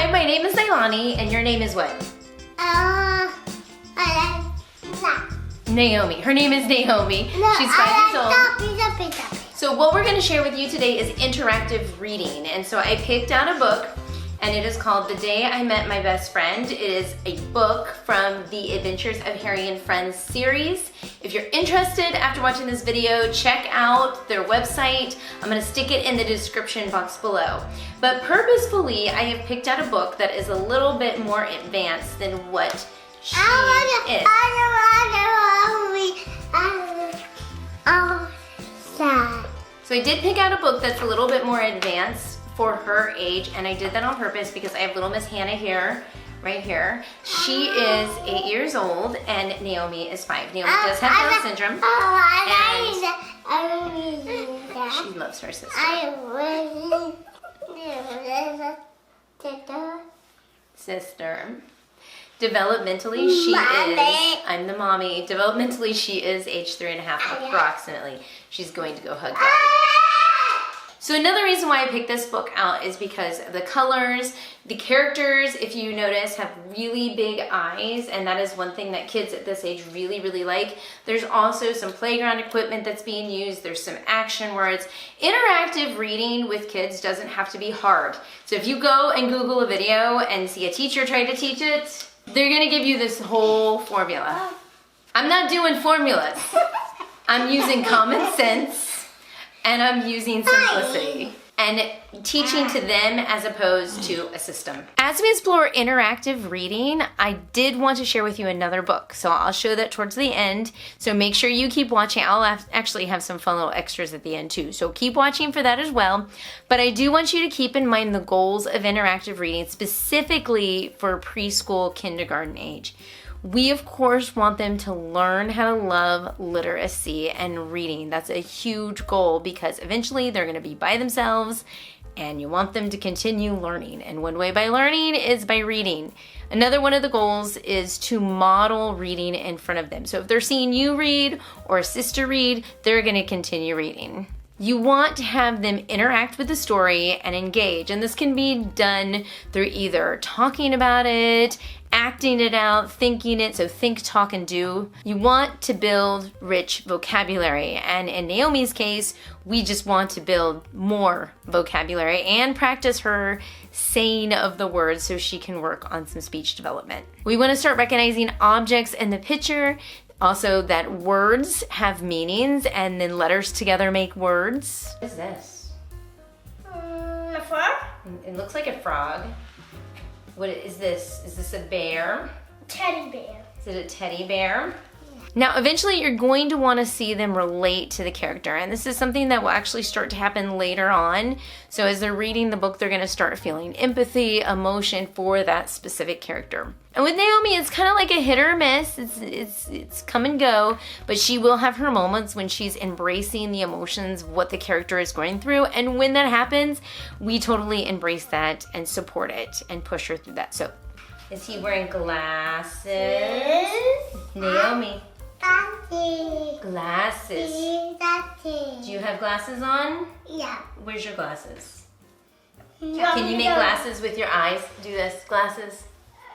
Hi, my name is Naomi, and your name is what? Naomi. Her name is Naomi. She's 5 years old. So what we're going to share with you today is interactive reading. And so I picked out a book, and it is called The Day I Met My Best Friend. It is a book from the Adventures of Harry and Friends series. If you're interested after watching this video, check out their website. I'm going to stick it in the description box below. But purposefully, I have picked out a book that is a little bit more advanced than what she is. So I did pick out a book that's a little bit more advanced for her age, and I did that on purpose because I have little Miss Hannah here, right here. She is 8 years old, and Naomi is 5. Naomi does have Down syndrome, and she loves her sister. Sister. Developmentally, she is, I'm the mommy, developmentally she is age 3.5 approximately. She's going to go hug Daddy. So another reason why I picked this book out is because of the colors. The characters, if you notice, have really big eyes, and that is one thing that kids at this age really, really like. There's also some playground equipment that's being used. There's some action words. Interactive reading with kids doesn't have to be hard. So if you go and Google a video and see a teacher try to teach it, they're gonna give you this whole formula. I'm not doing formulas. I'm using common sense, and I'm using simplicity and teaching to them as opposed to a system. As we explore interactive reading, I did want to share with you another book. So I'll show that towards the end. So make sure you keep watching. I'll actually have some fun little extras at the end too. So keep watching for that as well. But I do want you to keep in mind the goals of interactive reading, specifically for preschool, kindergarten age. We, of course, want them to learn how to love literacy and reading. That's a huge goal because eventually they're going to be by themselves, and you want them to continue learning. And one way by learning is by reading. Another one of the goals is to model reading in front of them. So if they're seeing you read or a sister read, they're going to continue reading. You want to have them interact with the story and engage. And this can be done through either talking about it, acting it out, thinking it, so think, talk, and do. You want to build rich vocabulary, and in Naomi's case, we just want to build more vocabulary and practice her saying of the words so she can work on some speech development. We want to start recognizing objects in the picture, also that words have meanings, and then letters together make words. What is this? A frog? It looks like a frog. What is this? Is this a bear? Teddy bear. Is it a teddy bear? Now, eventually you're going to want to see them relate to the character, and this is something that will actually start to happen later on. So as they're reading the book, they're going to start feeling empathy, emotion for that specific character. And with Naomi, it's kind of like a hit or miss. It's come and go, but she will have her moments when she's embracing the emotions of what the character is going through, and when that happens, we totally embrace that and support it and push her through that. So, is he wearing glasses? Naomi. Daddy. Glasses. Daddy. Do you have glasses on? Yeah. Where's your glasses? Can you make glasses with your eyes? Do this. Glasses.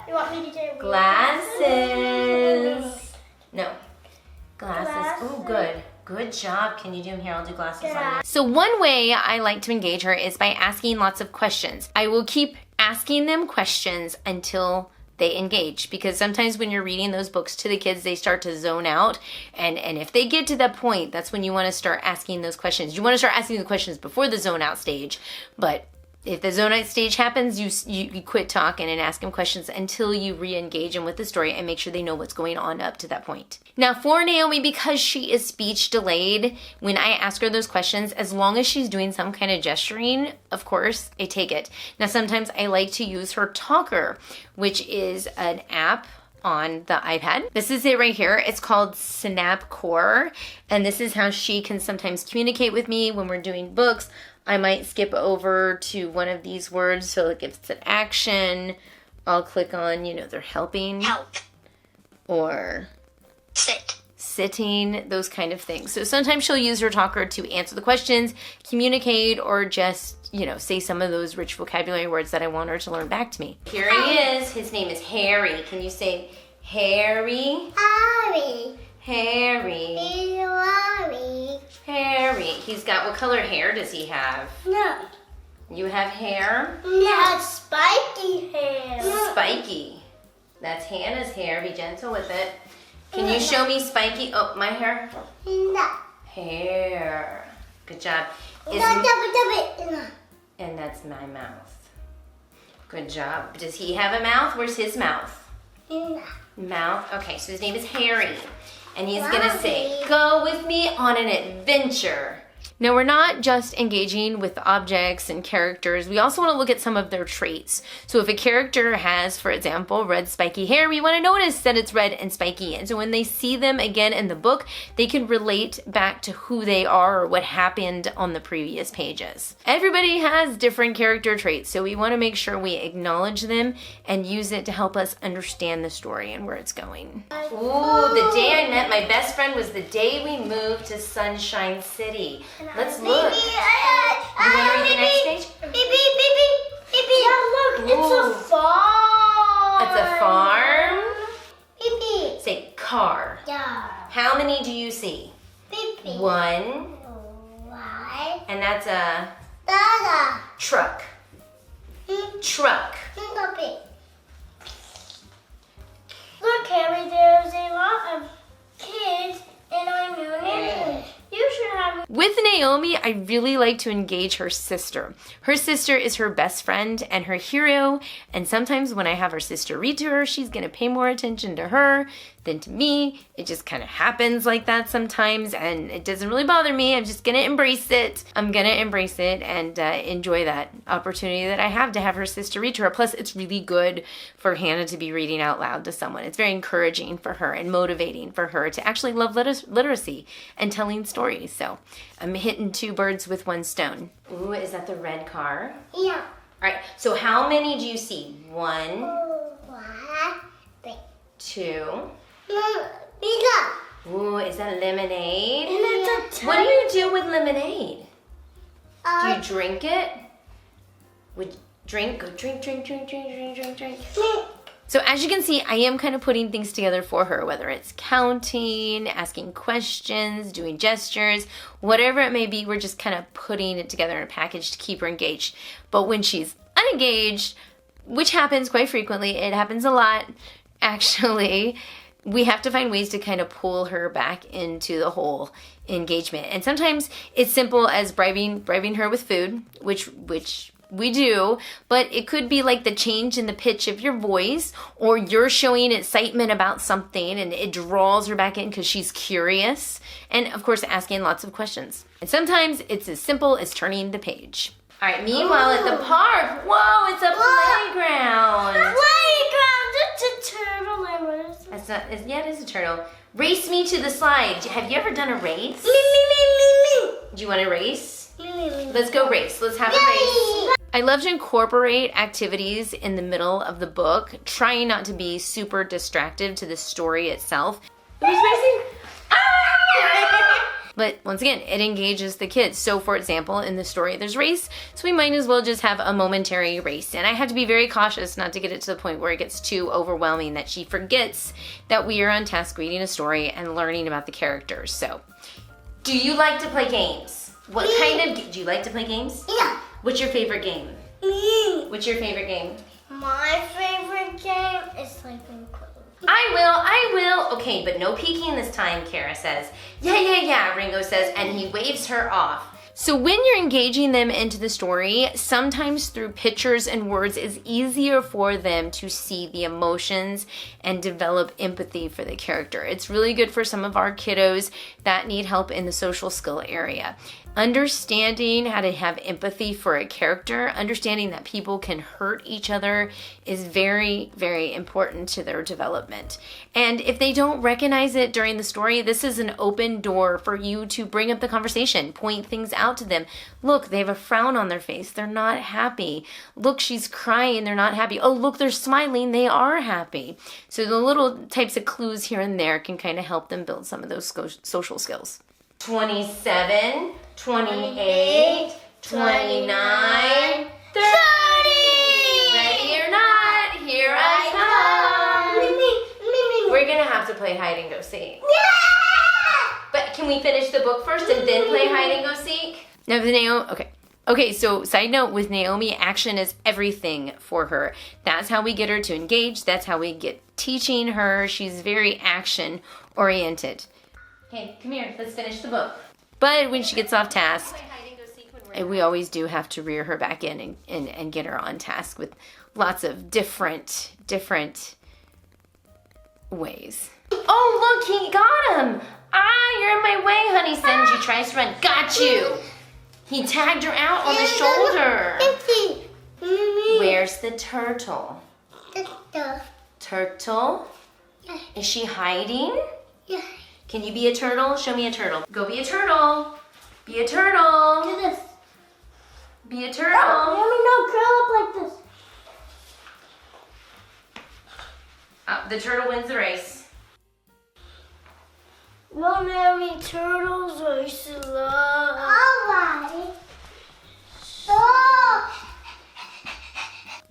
You want me to do Glasses. No. Glasses. Oh, good. Good job. Can you do them here? I'll do glasses on you. So one way I like to engage her is by asking lots of questions. I will keep asking them questions until they engage, because sometimes when you're reading those books to the kids, they start to zone out, and if they get to that point, that's when you want to start asking those questions. You want to start asking the questions before the zone out stage, but if the zone out stage happens, you quit talking and ask them questions until you re-engage them with the story and make sure they know what's going on up to that point. Now for Naomi, because she is speech delayed, when I ask her those questions, as long as she's doing some kind of gesturing, of course, I take it. Now sometimes I like to use her talker, which is an app on the iPad. This is it right here. It's called Snap Core, and this is how she can sometimes communicate with me when we're doing books. I might skip over to one of these words, so it gives an action. I'll click on, they're helping. Help. Or Sit. sitting, those kind of things. So sometimes she'll use her talker to answer the questions, communicate, or just, say some of those rich vocabulary words that I want her to learn back to me. Here he is. His name is Harry. Can you say Harry? Harry. Harry. Harry. Harry. He's got, what color hair does he have? No. You have hair? No. Spiky hair. Spiky. That's Hannah's hair. Be gentle with it. Can you show me Spiky? Oh, my hair? No. Hair. Good job. And that's my mouth. Good job. Does he have a mouth? Where's his mouth? No. Mouth. Okay, so his name is Harry. And he's gonna say, go with me on an adventure. Now, we're not just engaging with objects and characters. We also want to look at some of their traits. So if a character has, for example, red spiky hair, we want to notice that it's red and spiky. And so when they see them again in the book, they can relate back to who they are or what happened on the previous pages. Everybody has different character traits, so we want to make sure we acknowledge them and use it to help us understand the story and where it's going. Ooh, the day I met my best friend was the day we moved to Sunshine City. Let's look. You want to read the next page? Yeah, look, it's a farm. It's a farm. Baby. Say car. Yeah. How many do you see? Baby. One. Why? And that's a Dada. truck. Truck. Look, Harry, there's a lot of kids in our new neighborhood. You should have. With Naomi, I really like to engage her sister. Her sister is her best friend and her hero, and sometimes when I have her sister read to her, she's gonna pay more attention to her than to me. It just kind of happens like that sometimes, and it doesn't really bother me. I'm just gonna embrace it. I'm gonna embrace it and enjoy that opportunity that I have to have her sister read to her. Plus, it's really good for Hannah to be reading out loud to someone. It's very encouraging for her and motivating for her to actually love literacy and telling stories. So I'm hitting two birds with one stone. Ooh, is that the red car? Yeah. All right, so how many do you see? One, One. two. Bigger. Ooh, is that lemonade? And it's a What do you do with lemonade? Do you drink it? Go drink. So as you can see, I am kind of putting things together for her, whether it's counting, asking questions, doing gestures, whatever it may be, we're just kind of putting it together in a package to keep her engaged. But when she's unengaged, which happens quite frequently, it happens a lot, actually, we have to find ways to kind of pull her back into the whole engagement. And sometimes it's simple as bribing her with food, which we do, but it could be like the change in the pitch of your voice, or you're showing excitement about something and it draws her back in because she's curious, and of course asking lots of questions. And sometimes it's as simple as turning the page. All right, meanwhile at the park, whoa, it's a playground. It's a turtle. And what is it? That's not, yeah, it is a turtle. Race me to the slide. Have you ever done a race? Do you want to race? Let's go race. Let's have a race. I love to incorporate activities in the middle of the book, trying not to be super distractive to the story itself. Who's racing? But once again, it engages the kids. So for example, in the story, there's race, so we might as well just have a momentary race. And I have to be very cautious not to get it to the point where it gets too overwhelming that she forgets that we are on task reading a story and learning about the characters. So, do you like to play games? What kind of, do you like to play games? Yeah. What's your favorite game? What's your favorite game? My favorite game is sleeping clothes. I will. Okay, but no peeking this time, Kara says. Yeah, Ringo says, and he waves her off. So when you're engaging them into the story, sometimes through pictures and words, it's easier for them to see the emotions and develop empathy for the character. It's really good for some of our kiddos that need help in the social skill area. Understanding how to have empathy for a character, understanding that people can hurt each other is very, very important to their development. And if they don't recognize it during the story, this is an open door for you to bring up the conversation, point things out to them. Look, they have a frown on their face. They're not happy. Look, she's crying. They're not happy. Oh, look, they're smiling. They are happy. So the little types of clues here and there can kind of help them build some of those social skills. 27, 28, 29, 30. Ready or not, here I come. We're gonna have to play hide and go seek. But can we finish the book first and then play hide and go seek? No, Naomi. Okay, so side note, with Naomi, action is everything for her. That's how we get her to engage. That's how we get teaching her. She's very action oriented. Okay, come here, let's finish the book. But when she gets off task, we always do have to rear her back in and get her on task with lots of different ways. Oh, look, he got him. You're in my way, honey. Senji tries to run. Got you. He tagged her out on the shoulder. Where's the turtle? Turtle? Is she hiding? Yeah. Can you be a turtle? Show me a turtle. Go be a turtle. Be a turtle. Do this. Be a turtle. No, curl up like this. The turtle wins the race. No, Naomi, turtles are slow. Alright.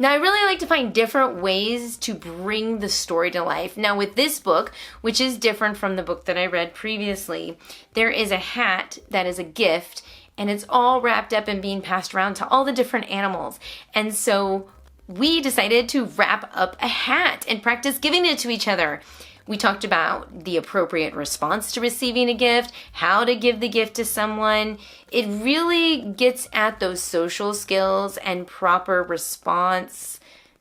Now, I really like to find different ways to bring the story to life. Now, with this book, which is different from the book that I read previously, there is a hat that is a gift, and it's all wrapped up and being passed around to all the different animals. And so we decided to wrap up a hat and practice giving it to each other. We talked about the appropriate response to receiving a gift, how to give the gift to someone. It really gets at those social skills and proper response,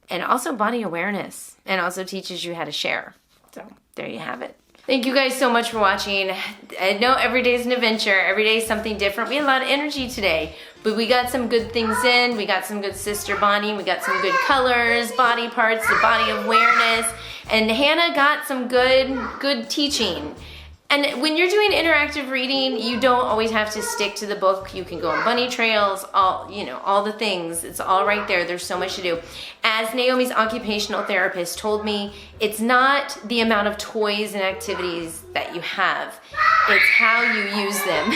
and also body awareness, and also teaches you how to share. So there you have it. Thank you guys so much for watching. I know every day is an adventure. Every day is something different. We had a lot of energy today, but we got some good things in. We got some good sister bonding. We got some good colors, body parts, the body awareness. And Hannah got some good teaching. And when you're doing interactive reading, you don't always have to stick to the book. You can go on bunny trails, all the things. It's all right there. There's so much to do. As Naomi's occupational therapist told me, it's not the amount of toys and activities that you have. It's how you use them.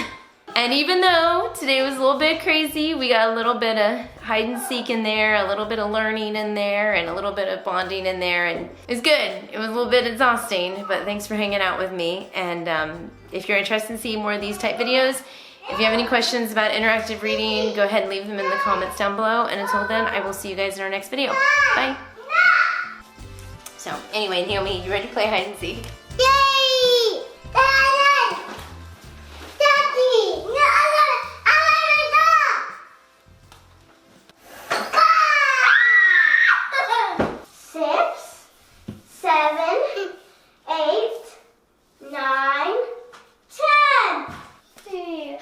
And even though today was a little bit crazy, we got a little bit of hide and seek in there, a little bit of learning in there, and a little bit of bonding in there, and it was good. It was a little bit exhausting, but thanks for hanging out with me. And if you're interested in seeing more of these type videos, if you have any questions about interactive reading, go ahead and leave them in the comments down below. And until then, I will see you guys in our next video. Bye. So anyway, Naomi, you ready to play hide and seek? Yay! Daddy! No, I 6, 7, 8, 9, 10. See.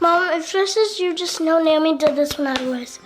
Mom, if this is you, just know Naomi did this when I was